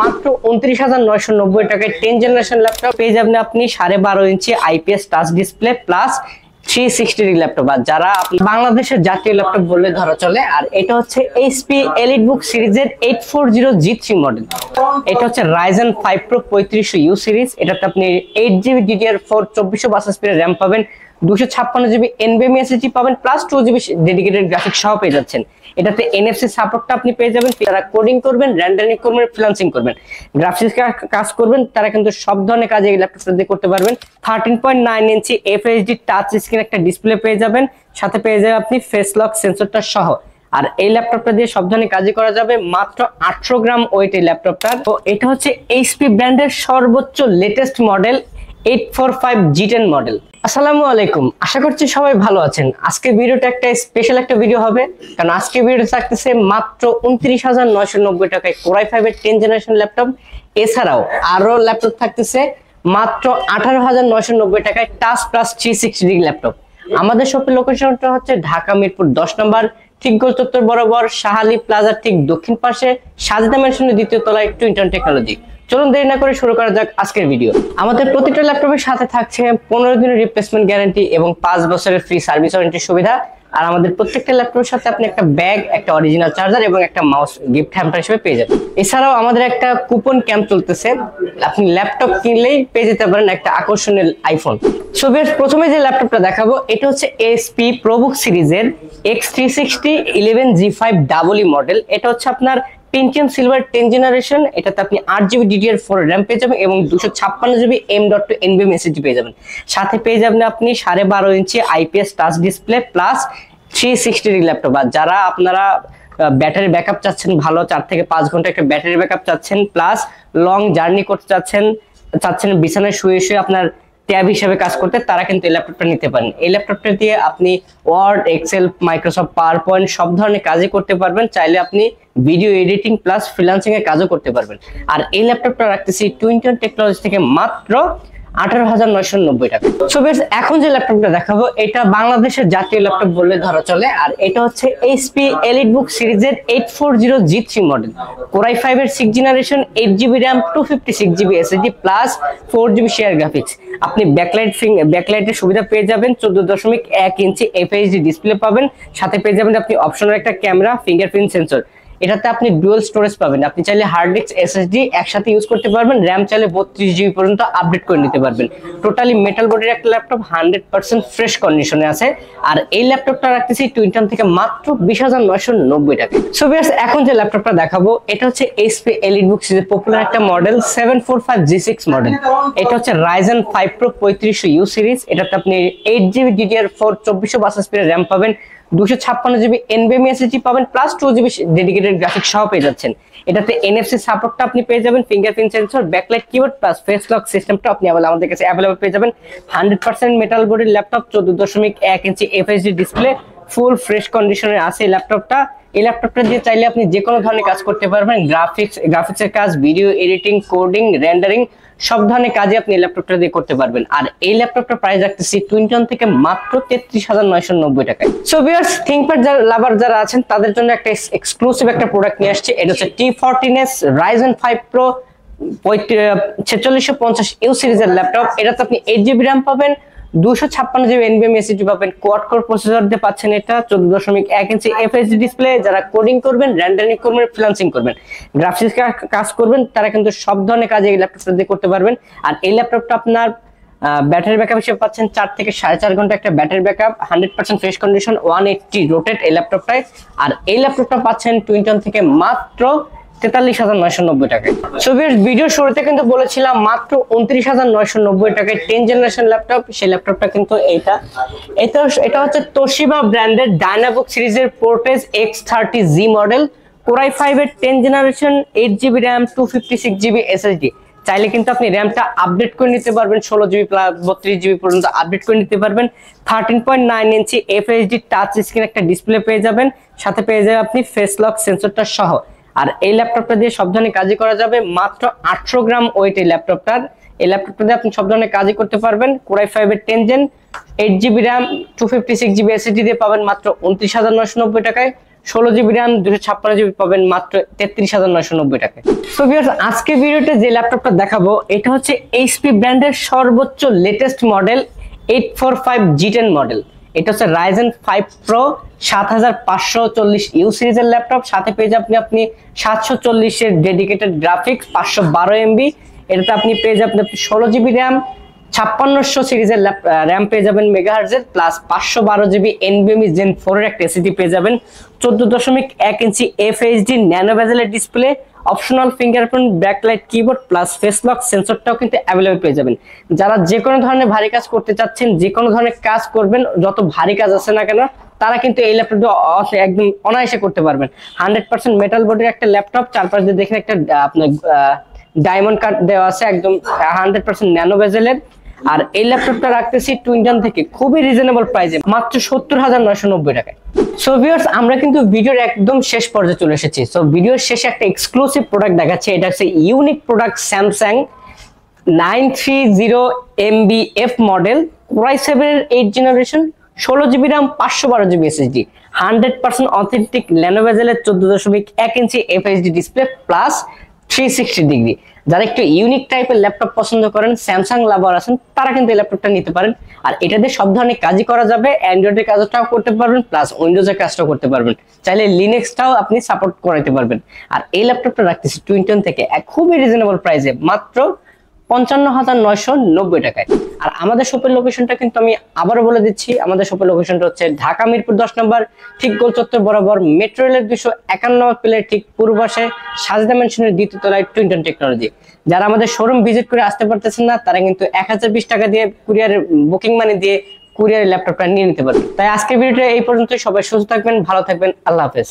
মাত্র 29,990 টাকায় 10 generation laptop পেয়ে যাবেন আপনি 12.5 inch IPS touch display plus 360 degree laptop. আর যারা বাংলাদেশের জাতীয় ল্যাপটপ বললে ধরা চলে। আর এটা হচ্ছে এইচপি এলিটবুক সিরিজের 840G3 মডেল। এটা হচ্ছে Ryzen 5 Pro 3500U সিরিজ। এটাতে আপনি 8GB DDR4 2400 স্পিডের র্যাম পাবেন, 256GB NVMe SSD পাবেন, প্লাস 2GB ডেডিকেটেড গ্রাফিক্স সহ পেয়ে যাচ্ছেন। এটাতে NFC সাপোর্টটা আপনি পেয়ে যাবেন। যারা কোডিং করবেন, রেন্ডারিং করবেন, ফ্রিল্যান্সিং করবেন, গ্রাফিক্স কাজ করবেন, তারা কিন্তু সব ধরনের কাজ এই ল্যাপটপটা দিয়ে করতে পারবেন। 13.9 ইঞ্চি FHD টাচ স্ক্রিন একটা ডিসপ্লে পেয়ে যাবেন, সাথে পেয়ে যাবেন আপনি ফেস লক সেন্সরটা সহ। আর এই ল্যাপটপটা দিয়ে সব ধরনের কাজই করা যাবে। মাত্র 800 গ্রাম ওয়েট এই ল্যাপটপটা। তো এটা হচ্ছে এইচপি ব্র্যান্ডের সর্বোচ্চ লেটেস্ট মডেল 845G10 মডেল। আসসালামু আলাইকুম, আশা করছি সবাই ভালো আছেন। আজকে ভিডিওটা একটা স্পেশাল একটা ভিডিও হবে, কারণ আজকে ভিডিওটা থাকতেছে মাত্র 29,990 টাকায় Core i5 এর 10 জেনারেশন ল্যাপটপ। এছাড়াও আরো ল্যাপটপ থাকতেছে মাত্র 18,990 টাকায় টাচ প্লাস 360 ডিগ্রি ল্যাপটপ। আমাদের শপের লোকেশনটা হচ্ছে ঢাকা মিরপুর 10 নম্বর, ঠিক গোল চত্বর বরাবর, শাহালি প্লাজার ঠিক দক্ষিণ পাশে, সাজিদা ম্যানশনের দ্বিতীয় তলায়, টুইনটন টেকনোলজি। চলুন দেরি না করে শুরু করা যাক আজকের ভিডিও। আমাদের প্রতিটা ল্যাপটপের সাথে থাকছে 15 দিনের রিপ্লেসমেন্ট গ্যারান্টি এবং 5 বছরের ফ্রি সার্ভিস ওয়ারেন্টির সুবিধা। আর আমাদের প্রত্যেকটা ল্যাপটপের সাথে আপনি একটা ব্যাগ, একটা অরিজিনাল চার্জার এবং একটা মাউস গিফট হ্যাম্পার হিসেবে পেয়ে যাবেন। এছাড়াও আমাদের একটা কুপন ক্যাম্প চলতেছে, আপনি ল্যাপটপ কিনলেই পেয়ে যেতে পারেন একটা আকর্ষণীয় আইফোন। সো প্রথমে যে ল্যাপটপটা দেখাবো এটা হচ্ছে এইচপি প্রোবুক সিরিজের X360 11G5EE মডেল। এটা হচ্ছে আপনার পেন্টিয়াম সিলভার 10 জেনারেশন। এটাতে আপনি 8GB DDR4 র্যাম পেয়ে যাবেন এবং 256GB M.2 NVMe SSD পেয়ে যাবেন। সাথে পেয়ে যাবেন আপনি 12.5 inch IPS touch display plus 360 degree laptop. আর যারা আপনারা ব্যাটারি ব্যাকআপ চাচ্ছেন, ভালো 4 থেকে 5 ঘন্টা একটা ব্যাটারি ব্যাকআপ চাচ্ছেন, প্লাস লং জার্নি করতে চাচ্ছেন বিছানায় শুয়ে শুয়ে আপনার ট্যাব হিসেবে কাজ করতে, তারা কিন্তু এই ল্যাপটপটা নিতে পারেন। এই ল্যাপটপটা দিয়ে আপনি Word, Excel, Microsoft PowerPoint সব ধরনের কাজই করতে পারবেন। চাইলে আপনি ভিডিও এডিটিং প্লাস ফ্রিল্যান্সিং এর কাজও করতে পারবেন। আর এই ল্যাপটপটা রাখতেছি টুইনটন টেকনোলজি থেকে মাত্র 18,990 টাকা। সো এখন যে ল্যাপটপটা দেখাবো এটা বাংলাদেশের জাতীয় ল্যাপটপ বললে ধরা চলে। আর এটা হচ্ছে এইচপি এলিটবুক সিরিজের 840G3 মডেল। Core i5 এর 6 generation, 8GB RAM, 256GB SSD plus 4GB share graphics. আপনি ব্যাকলাইটের সুবিধা পেয়ে যাবেন, 14.1 ইঞ্চি FHD ডিসপ্লে পাবেন, সাথে পেয়ে যাবেন আপনি অপশনাল একটা ক্যামেরা, ফিঙ্গারপ্রিন্ট সেন্সর। এটাতে আপনি ডুয়াল স্টোরেজ পাবেন, আপনি চাইলে হার্ড ডিস্ক, এসএসডি একসাথে ইউজ করতে পারবেন। র্যাম চাইলে 32GB পর্যন্ত আপডেট করে নিতে পারবেন। টোটালি মেটাল বডির একটা ল্যাপটপ, 100% ফ্রেশ কন্ডিশনে আছে। আর এই ল্যাপটপটা রাখতেছি টুইনটন থেকে মাত্র 20,990 টাকা। সো ভিউয়ার্স, এখন যে ল্যাপটপটা দেখাবো এটা হচ্ছে এইচপি এলিটবুক সিরিজের পপুলার একটা মডেল 745G6 মডেল। এটা হচ্ছে Ryzen 5 Pro 3500U সিরিজ। এটাতে আপনি 8GB DDR4 2400 স্পিডের র্যাম পাবেন, 256GB NVMe SSD পাবেন, প্লাস 2GB ডেডিকেটেড গ্রাফিক্স সহ পেয়ে যাচ্ছেন। এটাতে NFC সাপোর্টটা আপনি পেয়ে যাবেন, fingerprint sensor, backlight keyboard plus face lock সিস্টেমটা আপনি আমাদের কাছে অ্যাভেলেবল পেয়ে যাবেন। 100% মেটাল বডির laptop, 14.1 inch FHD display, full fresh কন্ডিশনে আছে এই ল্যাপটপটা। এই ল্যাপটপটা দিয়ে চাইলে আপনি যে কোনো ধরনের কাজ করতে পারবেন, গ্রাফিক্সের কাজ, ভিডিও এডিটিং, কোডিং, রেন্ডারিং সব ধরনের কাজে আপনি এই ল্যাপটপটা দিয়ে করতে পারবেন। আর এই ল্যাপটপটা প্রাইস রাখতেছি টুইনটন থেকে মাত্র 33,990 টাকায়। সো ভিউয়ার্স, থিংকপ্যাড লাভার যারা আছেন তাদের জন্য একটা এক্সক্লুসিভ একটা প্রোডাক্ট নিয়ে আসছে। এটা হচ্ছে T14S Ryzen 5 Pro 4650U সিরিজের ল্যাপটপ। এটাতে আপনি 8GB RAM পাবেন, 256GB NVMe SSD পাবেন, কোয়াড কোর প্রসেসর দিয়ে পাচ্ছেন। এটা 14.1 ইঞ্চি FHD ডিসপ্লে। যারা কোডিং করবেন, রেন্ডারিং করবেন, ফ্রিল্যান্সিং করবেন, গ্রাফিক্স কাজ করবেন, তারা কিন্তু সব ধরনের কাজ এই ল্যাপটপটা দিয়ে করতে পারবেন। আর এই ল্যাপটপটা আপনার ব্যাটারি ব্যাকআপ হিসেবে পাচ্ছেন 4 থেকে 4.5 ঘন্টা একটা battery backup, 100% fresh condition, 180 rotate এই ল্যাপটপটায়। আর এই ল্যাপটপটা পাচ্ছেন টুইনটন থেকে মাত্র 43,990 টাকায়। সো ভিডিও শুরুতে কিন্তু বলেছিলাম মাত্র 29,990 টাকায় 10 জেনারেশন ল্যাপটপ। সেই ল্যাপটপটা কিন্তু এটা হচ্ছে তোশিবা ব্র্যান্ডের ডায়নাবুক সিরিজের Portage X30Z model. Core i5 এর 10 generation, 8GB RAM, 256GB SSD। চাইলে কিন্তু আপনি র্যামটা আপডেট করে নিতে পারবেন, 16GB প্লাস 32GB পর্যন্ত আপডেট করে নিতে পারবেন। 13.9 ইঞ্চি FHD টাচ স্ক্রিন একটা ডিসপ্লে পেয়ে যাবেন, সাথে পেয়ে যাবেন আপনি ফেস লক সেন্সরটা সহ। আর এই ল্যাপটপটা দিয়ে সব ধরনের কাজই করা যাবে। মাত্র 800 গ্রাম ওয়েট এই ল্যাপটপটা দিয়ে আপনি সব ধরনের কাজই করতে পারবেন। Core i5 এর 10 gen, 8GB RAM, 256GB SSD দিয়ে পাবেন মাত্র 29,990 টাকায়। 16 GB RAM 256 GB পাবেন মাত্র 33,990 টাকায়। সো ভিউয়ার্স, আজকে ভিডিওতে যে ল্যাপটপটা দেখাবো এটা হচ্ছে এইচপি ব্র্যান্ডের সর্বোচ্চ লেটেস্ট মডেল 845 G10 মডেল। এটা হচ্ছে Ryzen 5 Pro 7540U সিরিজের ল্যাপটপ। সাথে পেয়ে যাবেন আপনি 740 এর ডেডিকেটেড গ্রাফিক্স, 512 MB। এটাতে আপনি পেয়ে যাবেন 16 GB RAM, 5600 সিরিজের র্যাম পেয়ে যাবেন মেগাহার্জের, প্লাস 512 GB NVMe Gen 4 এর একটা এসএসডি পেয়ে যাবেন, 14.1 ইঞ্চি FHD ন্যানো বেজেলের display, optional fingerprint, backlight keyboard plus face lock সেন্সরটাও কিন্তু অ্যাভেলেবল পেয়ে যাবেন। যারা যে কোনো ধরনের ভারী কাজ করতে চাচ্ছেন, যে কোনো ধরনের কাজ করবেন, যত ভারী কাজ আছে না কেন, তারা কিন্তু এই ল্যাপটপটা একদম অনায়াসে করতে পারবেন। 100% মেটাল বডির একটা ল্যাপটপ, চারপাশ দিয়ে দেখেন একটা আপনার ডায়মন্ড কাট দেওয়া আছে, একদম 100% ন্যানো বেজেলের। আর এই ল্যাপটপটা রাখতেছি টুইনটন থেকে খুবই রিজনেবল প্রাইসে, মাত্র 70,990 টাকায়। সো ভিউয়ার্স, আমরা কিন্তু ভিডিওর একদম শেষ পর্যায়ে চলে এসেছি। সো ভিডিওর শেষে একটা এক্সক্লুসিভ প্রোডাক্ট দেখাচ্ছি। এটা হচ্ছে unique product, Samsung 930 MBF model, Core i7 এর 8th generation, 16 GB RAM, 512 GB SSD, 100% authentic nano বেজেলের 14.1 inch FHD display plus 360 degree. যারা একটু ইউনিক টাইপের ল্যাপটপ পছন্দ করেন, স্যামসাং লাভার আছেন, তারা কিন্তু এই ল্যাপটপটা নিতে পারেন। আর এটাতে সব ধরনের কাজই করা যাবে, অ্যান্ড্রয়েডের কাজটাও করতে পারবেন প্লাস উইন্ডোজের কাজটাও করতে পারবেন, চাইলে লিনাক্সটাও আপনি সাপোর্ট করাইতে পারবেন। আর এই ল্যাপটপটা রাখতেছি টুইনটন থেকে খুবই রিজনেবল প্রাইসে, মাত্র 55,990 টাকায়। আর আমাদের শপের লোকেশনটা কিন্তু আমি আবারও বলে দিচ্ছি, আমাদের শপের লোকেশনটা হচ্ছে ঢাকা মিরপুর 10 নম্বর, ঠিক গোল চত্বর বরাবর, মেট্রো রেলের 251 নম্বর পিলারের ঠিক পূর্ব পাশে, সাজদা ম্যানশনের দ্বিতীয় তলায় টুইনটন টেকনোলজি। যারা আমাদের শোরুম ভিজিট করে আসতে পারতেছেন না, তারা কিন্তু 1020 টাকা দিয়ে কুরিয়ার বুকিং মানি দিয়ে কুরিয়ারের ল্যাপটপটা নিয়ে নিতে পারবেন। তাই আজকের ভিডিওটা এই পর্যন্ত। সবাই সুস্থ থাকবেন, ভালো থাকবেন, আল্লাহ হাফেজ।